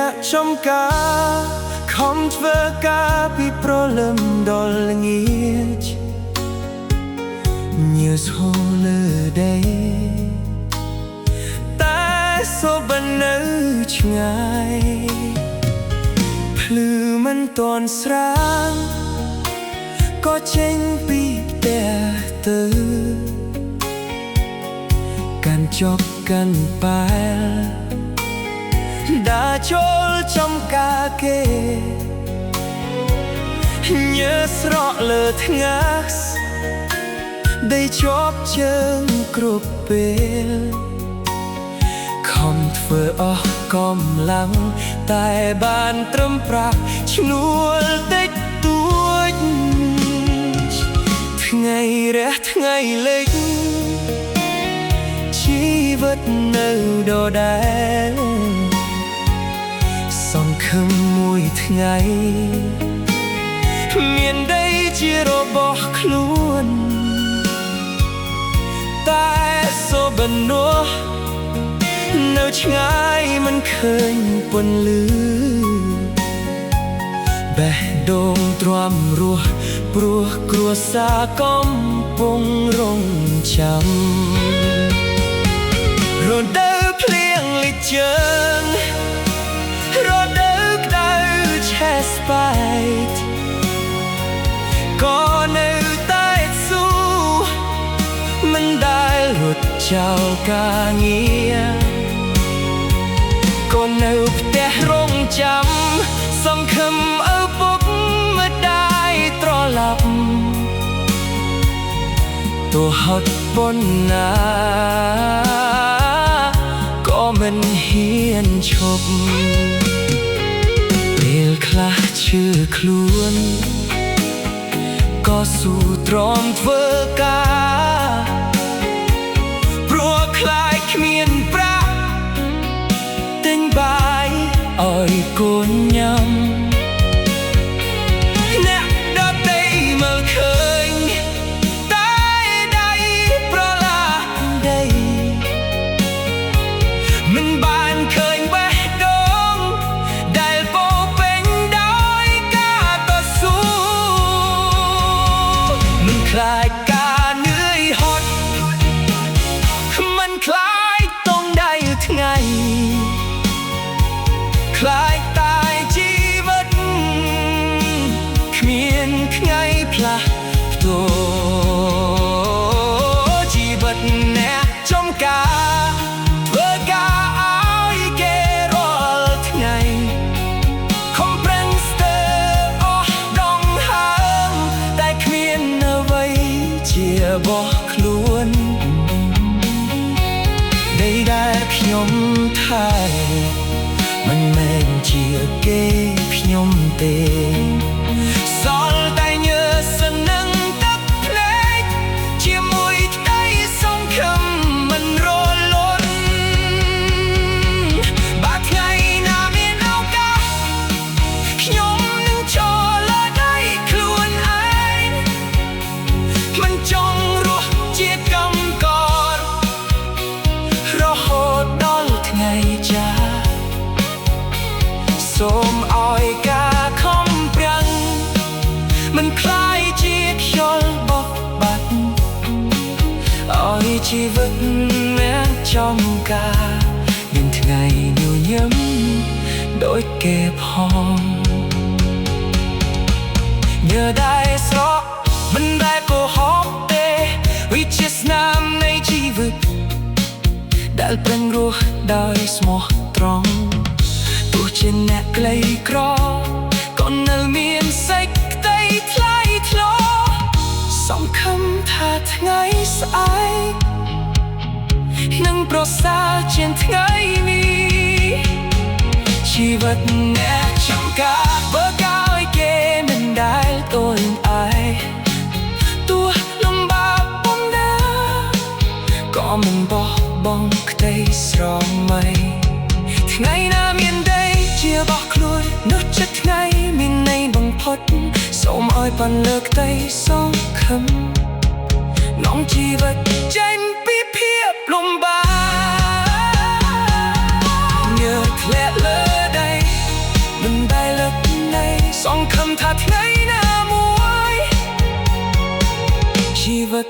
អ្នកចំការខំធ្វើការពីព្រលឹមដល់ល្ងាចញើសហូរលើដីតែសូបនៅឆ្ងាយភ្លឺមិនទាន់ស្រាងក៏ចេញពីផ្ទះទៅកាន់ចប់កាន់បែលដើរចូលចំការគេញើសស្រក់លើថ្ងាសได้ជាប់ជើងគ្រប់ពេលខំធ្វើអស់កម្លាំងតែបានត្រឹមប្រាក់ឈ្នួលតិចតួចថ្ងៃរះថ្ងៃលិចជីវិតនៅដដែលសង្ឃឹមមួយថ្ងៃមានដីជារបស់ខ្លួនតែសូបនោះនៅឆ្ងាយមិនឃើញពន្លឺបេះដូងទ្រាំរស់ព្រោះគ្រួសារកំពុងរងចាំរដូវភ្លៀងលិចជើងរដូវក្តៅឆេះស្បែកក៏នៅតែស៊ូមិនដែលរត់ចោលការងារក៏នៅផ្ទះរងចាំសង្ឃឹមឪពុកម្ដាយត្រឡប់ទោះហត់ប៉ុណ្ណាក៏មិនហ៊ានឈប់ពេលខ្លះឈឺខ្លួនក៏ស៊ូទ្រាំធ្វើការព្រោះខ្លាចគ្មានប្រាក់ទិញបាយឲ្យកូនញ៉ាំអ្នកដទៃមើលឃើញតែដៃប្រឡាក់ដីមិនបានឃើញបេះដូងដែលពោពេញដោយការតស៊ូមិនខ្លាចការនឿយហត់មិនខ្លាចទងដៃថ្ងៃខ្លាចតែជីវិតគ្មានថ្ងៃផ្លាស់ប្ដូរជីវិតអ្នកចំការធ្វើការឲ្យគេរាល់ថ្ងៃខំប្រឹងស្ទើរអស់ដងហើមតែគ្មានអ្វីជារបស់ខ្លួនដីដែលខ្ញុំថែមិនមែនជាគេខ្ញុំទេសល់តែញើសនឹងទឹកភ្នែកជាមួយក្តីសង្ឃឹមមិនរលត់បើថ្ងៃណាមានឱកាសខ្ញុំនឹងចូលលើដៃខ្លួនឯងមិនចង់រស់ជាកម្មកររហូតដល់ថ្ងៃចាស់សូមឲ្យការខំប្រឹងមិនคล้ายជាខ្យល់បោកបាត់ឲ្យជីវិតអ្នកចំការមានថ្ងៃញញឹមដូចគេផងញើដែលស្រក់មិនដែលកុហកទេវាជាស្នាមនៃជីវិតដែលប្រឹងរស់ដោយស្មោះត្រង់ទោះជាអ្នកក្រីក្រក៏នៅមានសេចក្តីថ្លៃថ្នូរសង្ឃឹមថាថ្ងៃស្អែកនឹងប្រសើរជាងថ្ងៃនេះជីវិតអ្នកចំការបើកាយគេមិនដែលទល់ឯទោះលំបាកប៉ុណ្ណាក៏មិនបោះបង់ក្តីស្រមៃថ្ងៃណាមានដីជារបស់ខ្លួននោះចិត្តថ្ងៃមានន័យបំផុតសូមឲ្យបានលើកក្តីសង្ឃឹមនាំជីវិតចេញពីភាពលំបាកញើសធ្លាក់លើដី ថាថ្ងៃណាមួយជីវិត